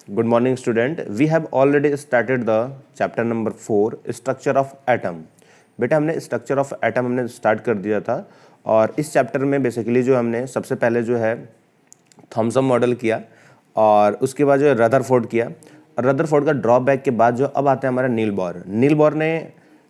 Good morning, student. We have already started the chapter number 4, structure of atom. बेटा हमने structure of atom हमने start कर दिया था और इस चैप्टर में बेसिकली जो हमने सबसे पहले जो है थॉमसन मॉडल किया और उसके बाद जो है रदरफोर्ड किया और रदरफोर्ड का ड्रॉबैक के बाद जो अब आता है हमारा नील बोर। नील बोर ने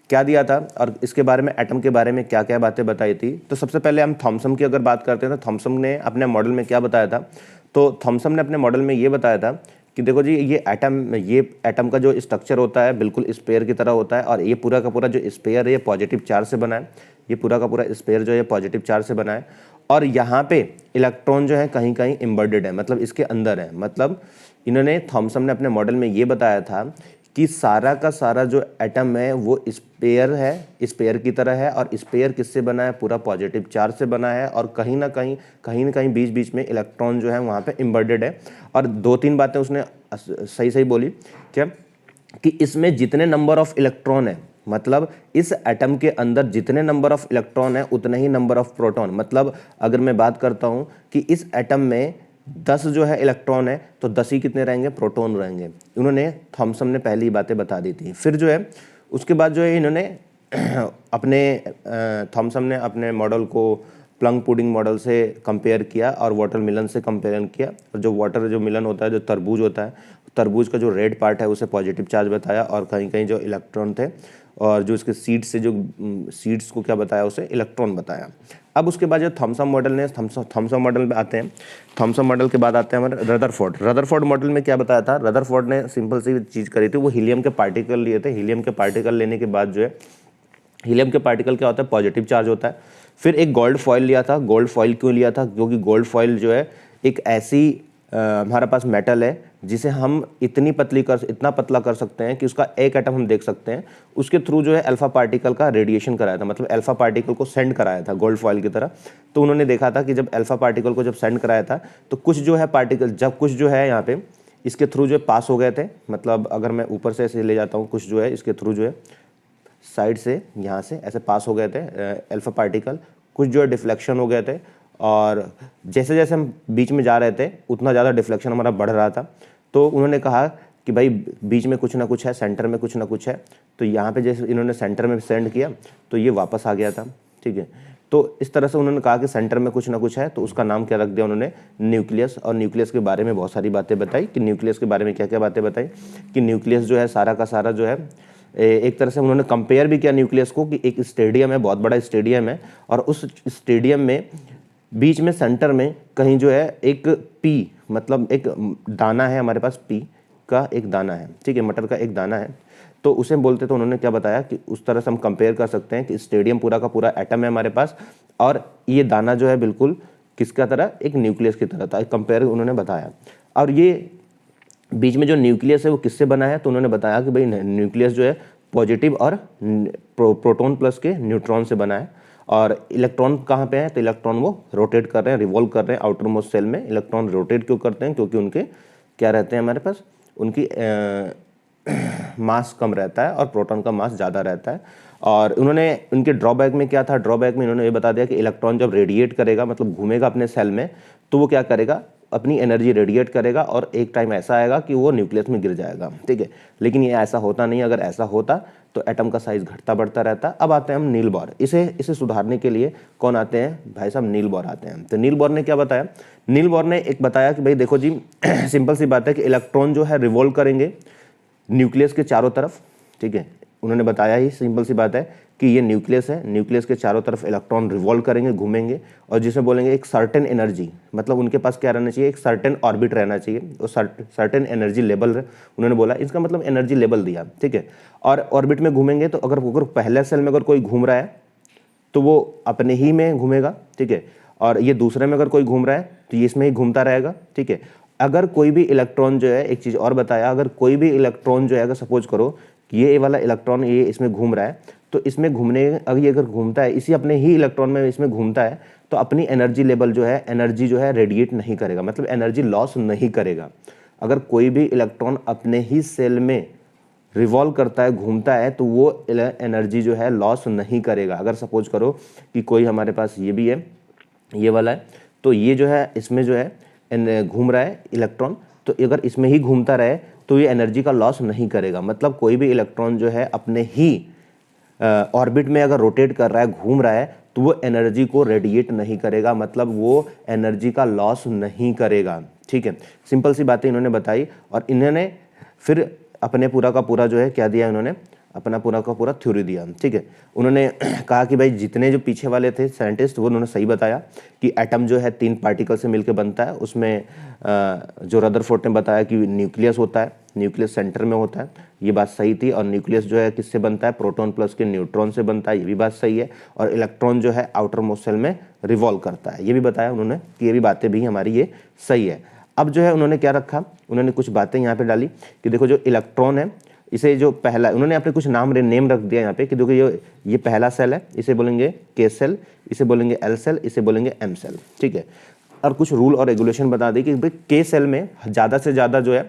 क्या दिया था और इसके बारे में एटम के बारे में क्या क्या बातें बताई थी। तो सबसे पहले हम थॉमसन की अगर बात करते हैं तो थॉमसन ने अपने मॉडल में क्या बताया था। तो थॉमसन ने अपने मॉडल में ये बताया था कि देखो जी ये एटम का जो स्ट्रक्चर होता है बिल्कुल स्पेयर की तरह होता है और ये पूरा का पूरा जो स्पेयर है ये पॉजिटिव चार्ज से बना है। ये पूरा का पूरा स्पेयर जो है पॉजिटिव चार्ज से बना है और यहाँ पे इलेक्ट्रॉन जो है कहीं कहीं इम्बर्डेड है, मतलब इसके अंदर है। मतलब इन्होंने थॉमसन ने अपने मॉडल में ये बताया था कि सारा का सारा जो एटम है वो स्पेयर है, स्पेयर की तरह है और स्पेयर किससे बना है, पूरा पॉजिटिव चार्ज से बना है और कहीं ना कहीं बीच बीच में इलेक्ट्रॉन जो है वहाँ पे इम्बर्डेड है। और दो तीन बातें उसने सही सही बोली क्या कि इसमें जितने नंबर ऑफ इलेक्ट्रॉन है, मतलब इस एटम के अंदर जितने नंबर ऑफ इलेक्ट्रॉन है उतने ही नंबर ऑफ प्रोटॉन। मतलब अगर मैं बात करता हूँ कि इस एटम में 10 जो है इलेक्ट्रॉन है तो 10 ही कितने रहेंगे, प्रोटॉन रहेंगे। उन्होंने थॉमसन ने पहली बातें बता दी थी। फिर जो है उसके बाद जो है इन्होंने अपने थॉमसन ने अपने मॉडल को प्लम पुडिंग मॉडल से कंपेयर किया और वाटरमेलन से कंपेयर किया। और जो मिलन होता है, जो तरबूज होता है, तरबूज का जो रेड पार्ट है उसे पॉजिटिव चार्ज बताया और कहीं कहीं जो इलेक्ट्रॉन थे और जो इसके सीड्स को क्या बताया, उसे इलेक्ट्रॉन बताया। अब उसके बाद जो थॉमसन मॉडल में आते हैं। थॉमसन मॉडल के बाद आते हैं हमारे रदरफोर्ड मॉडल में क्या बताया था। रदरफोर्ड ने सिंपल सी चीज़ करी थी, वो हीलियम के पार्टिकल लिए थे। हीलियम के पार्टिकल लेने के बाद जो है हीलियम के पार्टिकल क्या होता है, पॉजिटिव चार्ज होता है। फिर एक गोल्ड फॉइल लिया था। गोल्ड फॉइल क्यों लिया था, क्योंकि गोल्ड फॉइल जो है एक ऐसी हमारे पास मेटल है जिसे हम इतना पतला कर सकते हैं कि उसका एक एटम हम देख सकते हैं। उसके थ्रू जो है अल्फा पार्टिकल का रेडिएशन कराया था, मतलब अल्फा पार्टिकल को सेंड कराया था गोल्ड फॉइल की तरह। तो उन्होंने देखा था कि जब अल्फा पार्टिकल को जब सेंड कराया था तो कुछ जो है पार्टिकल, जब कुछ जो है यहाँ पे इसके थ्रू जो है पास हो गए थे। मतलब अगर मैं ऊपर से ऐसे ले जाता हूँ, कुछ जो है इसके थ्रू जो है साइड से यहाँ से ऐसे पास हो गए थे अल्फा पार्टिकल, कुछ जो है डिफ्लेक्शन हो गए थे और जैसे जैसे हम बीच में जा रहे थे उतना ज़्यादा डिफ्लेक्शन हमारा बढ़ रहा था। तो उन्होंने कहा कि भाई बीच में कुछ ना कुछ है, सेंटर में कुछ ना कुछ है। तो यहाँ पे जैसे इन्होंने सेंटर में सेंड किया तो ये वापस आ गया था, ठीक है। तो इस तरह से उन्होंने कहा कि सेंटर में कुछ ना कुछ है, तो उसका नाम क्या रख दिया उन्होंने, न्यूक्लियस। और न्यूक्लियस के बारे में बहुत सारी बातें बताई कि न्यूक्लियस के बारे में क्या क्या बातें बताई कि न्यूक्लियस जो है सारा का सारा जो है एक तरह से उन्होंने कंपेयर भी किया न्यूक्लियस को कि एक स्टेडियम है, बहुत बड़ा स्टेडियम है और उस स्टेडियम में बीच में सेंटर में कहीं जो है एक पी, मतलब एक दाना है हमारे पास, पी का एक दाना है, ठीक है, मटर का एक दाना है। तो उसे बोलते, तो उन्होंने क्या बताया कि उस तरह से हम कंपेयर कर सकते हैं कि स्टेडियम पूरा का पूरा एटम है हमारे पास और ये दाना जो है बिल्कुल किसका तरह, एक न्यूक्लियस की तरह था। कंपेयर उन्होंने बताया। और ये बीच में जो न्यूक्लियस है वो किससे बना है, तो उन्होंने बताया कि भाई न्यूक्लियस जो है पॉजिटिव और प्रोटॉन प्लस के न्यूट्रॉन से बना है। और इलेक्ट्रॉन कहाँ पे है, तो इलेक्ट्रॉन वो रोटेट कर रहे हैं, रिवॉल्व कर रहे हैं आउटर मोस्ट सेल में। इलेक्ट्रॉन रोटेट क्यों करते हैं, क्योंकि उनके क्या रहते हैं हमारे पास, उनकी मास कम रहता है और प्रोटॉन का मास ज़्यादा रहता है। और उन्होंने उनके ड्रॉबैक में क्या था, ड्रॉबैक में इन्होंने ये बता दिया कि इलेक्ट्रॉन जब रेडिएट करेगा, मतलब घूमेगा अपने सेल में, तो वो क्या करेगा, अपनी एनर्जी रेडिएट करेगा और एक टाइम ऐसा आएगा कि वो न्यूक्लियस में गिर जाएगा, ठीक है। लेकिन ये ऐसा होता नहीं। अगर ऐसा होता तो एटम का साइज घटता बढ़ता रहता। अब आते हैं हम नील बोर। इसे सुधारने के लिए कौन आते हैं, भाई साहब नील बोर आते हैं। तो नील बोर ने क्या बताया, नील बोर ने एक बताया कि भाई देखो जी सिंपल सी बात है कि इलेक्ट्रॉन जो है रिवॉल्व करेंगे न्यूक्लियस के चारों तरफ, ठीक है। उन्होंने बताया ही, सिंपल सी बात है कि ये न्यूक्लियस है, न्यूक्लियस के चारों तरफ इलेक्ट्रॉन रिवॉल्व करेंगे, घूमेंगे और जिसे बोलेंगे एक सर्टेन एनर्जी, मतलब उनके पास क्या रहना चाहिए, एक सर्टेन ऑर्बिट रहना चाहिए और सर्टेन एनर्जी लेवल उन्होंने बोला, इसका मतलब एनर्जी लेवल दिया, ठीक है। और ऑर्बिट में घूमेंगे तो अगर पहले सेल में अगर कोई घूम रहा है तो वो अपने ही में घूमेगा, ठीक है। और ये दूसरे में अगर कोई घूम रहा है तो ये इसमें ही घूमता रहेगा, ठीक है। अगर कोई भी इलेक्ट्रॉन जो है, एक चीज़ और बताया, अगर कोई भी इलेक्ट्रॉन जो है, अगर सपोज करो कि ये वाला इलेक्ट्रॉन ये इसमें घूम रहा है, तो इसमें घूमने अगर ये अगर घूमता है, इसी अपने ही इलेक्ट्रॉन में इसमें घूमता है, तो अपनी एनर्जी लेवल जो है, एनर्जी जो है रेडिएट नहीं करेगा, मतलब एनर्जी लॉस नहीं करेगा। अगर कोई भी इलेक्ट्रॉन अपने ही सेल में रिवॉल्व करता है, घूमता है, तो वो एनर्जी जो है लॉस नहीं करेगा। अगर सपोज करो कि कोई हमारे पास ये भी है, ये वाला है, तो ये जो है इसमें जो है घूम रहा है इलेक्ट्रॉन, तो अगर इसमें ही घूमता रहे तो ये एनर्जी का लॉस नहीं करेगा। मतलब कोई भी इलेक्ट्रॉन जो है अपने ही ऑर्बिट में अगर रोटेट कर रहा है, घूम रहा है, तो वो एनर्जी को रेडिएट नहीं करेगा, मतलब वो एनर्जी का लॉस नहीं करेगा। ठीक है, सिंपल सी बातें इन्होंने बताई और इन्होंने फिर अपने पूरा का पूरा जो है क्या दिया, इन्होंने अपना पूरा का पूरा थ्योरी दिया। ठीक है, उन्होंने कहा कि भाई जितने जो पीछे वाले थे साइंटिस्ट वो उन्होंने सही बताया कि एटम जो है 3 पार्टिकल से मिलकर बनता है। उसमें जो रदरफोर्ड ने बताया कि न्यूक्लियस होता है, न्यूक्लियस सेंटर में होता है, ये बात सही थी। और न्यूक्लियस जो है किससे बनता है, प्रोटॉन प्लस के न्यूट्रॉन से बनता है, ये भी बात सही है। और इलेक्ट्रॉन जो है आउटर मोस्ट सेल में रिवॉल्व करता है, ये भी बताया उन्होंने कि ये भी बातें भी हमारी ये सही है। अब जो है उन्होंने क्या रखा, उन्होंने कुछ बातें यहाँ पे डाली कि देखो जो इलेक्ट्रॉन है, इसे जो पहला, उन्होंने अपने कुछ नेम रख दिया यहाँ पे कि देखो ये पहला सेल है, इसे बोलेंगे के सेल, इसे बोलेंगे एल सेल, इसे बोलेंगे एम सेल। ठीक है, और कुछ रूल और रेगुलेशन बता दी कि भाई के सेल में ज़्यादा से ज़्यादा जो है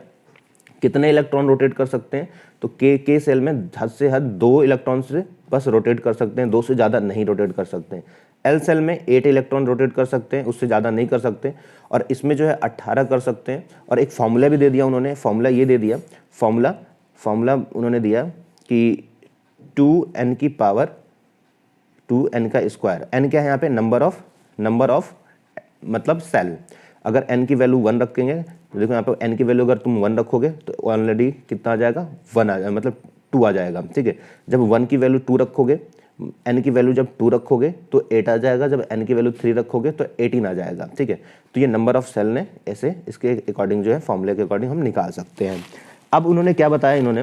कितने इलेक्ट्रॉन रोटेट कर सकते हैं, तो के सेल में हद से हद 2 इलेक्ट्रॉन से बस रोटेट कर सकते हैं, 2 से ज़्यादा नहीं रोटेट कर सकते हैं। एल सेल में 8 इलेक्ट्रॉन रोटेट कर सकते हैं, उससे ज़्यादा नहीं कर सकते। और इसमें जो है 18 कर सकते हैं। और एक फॉर्मूला भी दे दिया उन्होंने, फॉर्मूला ये दे दिया, फॉर्मूला उन्होंने दिया कि 2n की पावर 2n का स्क्वायर। n क्या है यहाँ पे, नंबर ऑफ मतलब सेल। अगर n की वैल्यू 1 रखेंगे तो देखो यहाँ पे n की वैल्यू अगर तुम 1 रखोगे तो ऑलरेडी कितना आ जाएगा, 1 आ जाएगा, मतलब 2 आ जाएगा। ठीक है, जब 1 की वैल्यू 2 रखोगे, n की वैल्यू जब 2 रखोगे तो 8 आ जाएगा, जब n की वैल्यू 3 रखोगे तो 18 आ जाएगा। ठीक है, तो ये नंबर ऑफ सेल ने ऐसे इसके अकॉर्डिंग जो है फॉर्मूले के अकॉर्डिंग हम निकाल सकते हैं। अब उन्होंने क्या बताया, इन्होंने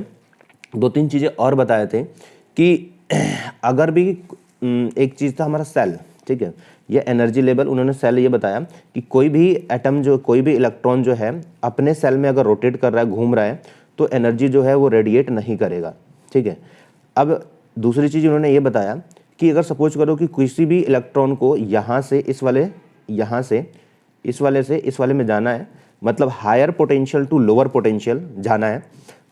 2-3 चीज़ें और बताए थे कि अगर भी एक चीज़ था हमारा सेल। ठीक है, ये एनर्जी लेवल, उन्होंने सेल ये बताया कि कोई भी एटम जो, कोई भी इलेक्ट्रॉन जो है अपने सेल में अगर रोटेट कर रहा है, घूम रहा है, तो एनर्जी जो है वो रेडिएट नहीं करेगा। ठीक है, अब दूसरी चीज़ उन्होंने ये बताया कि अगर सपोज करो कि किसी भी इलेक्ट्रॉन को यहाँ से इस वाले में जाना है, मतलब higher potential to lower potential जाना है,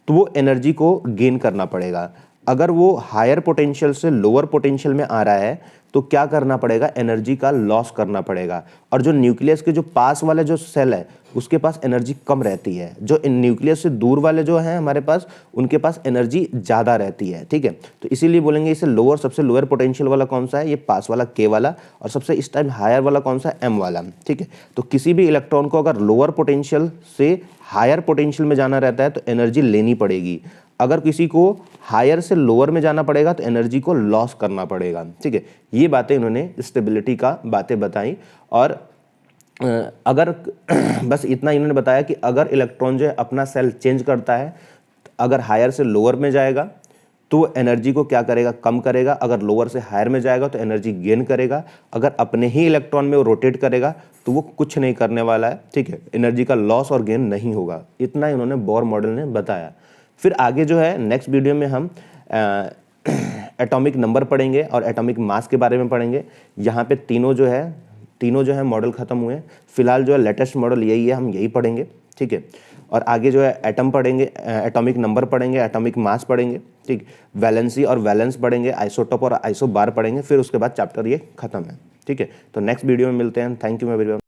तो वो एनर्जी को गेन करना पड़ेगा। अगर वो हायर पोटेंशियल से लोअर पोटेंशियल में आ रहा है तो क्या करना पड़ेगा, एनर्जी का लॉस करना पड़ेगा। और जो न्यूक्लियस के जो पास वाले जो सेल है उसके पास एनर्जी कम रहती है, जो न्यूक्लियस से दूर वाले जो हैं हमारे पास, उनके पास एनर्जी ज़्यादा रहती है। ठीक है, तो इसीलिए बोलेंगे इसे लोअर, सबसे लोअर पोटेंशियल वाला कौन सा है, ये पास वाला के वाला, और सबसे इस टाइम हायर वाला कौन सा, एम वाला। ठीक है, तो किसी भी इलेक्ट्रॉन को अगर लोअर पोटेंशियल से हायर पोटेंशियल में जाना रहता है तो एनर्जी लेनी पड़ेगी। अगर किसी को हायर से लोअर में जाना पड़ेगा तो एनर्जी को लॉस करना पड़ेगा। ठीक है, ये बातें इन्होंने स्टेबिलिटी का बातें बताई। और अगर बस इतना इन्होंने बताया कि अगर इलेक्ट्रॉन जो है अपना सेल चेंज करता है, अगर हायर से लोअर में जाएगा तो एनर्जी को क्या करेगा, कम करेगा। अगर लोअर से हायर में जाएगा तो एनर्जी गेन करेगा। अगर अपने ही इलेक्ट्रॉन में वो रोटेट करेगा तो वो कुछ नहीं करने वाला है। ठीक है, एनर्जी का लॉस और गेन नहीं होगा। इतना इन्होंने बोर मॉडल ने बताया। फिर आगे जो है नेक्स्ट वीडियो में हम एटॉमिक नंबर पढ़ेंगे और एटॉमिक मास के बारे में पढ़ेंगे। यहाँ पे तीनों जो है मॉडल ख़त्म हुए। फिलहाल जो है लेटेस्ट मॉडल यही है, हम यही पढ़ेंगे। ठीक है, और आगे जो है एटम पढ़ेंगे, एटॉमिक नंबर पढ़ेंगे, एटॉमिक मास पढ़ेंगे। ठीक, वैलेंसी और वैलेंस पढ़ेंगे, आइसोटोप और आइसोबार पढ़ेंगे। फिर उसके बाद चैप्टर ये खत्म है। ठीक है, तो नेक्स्ट वीडियो में मिलते हैं। Thank you everyone.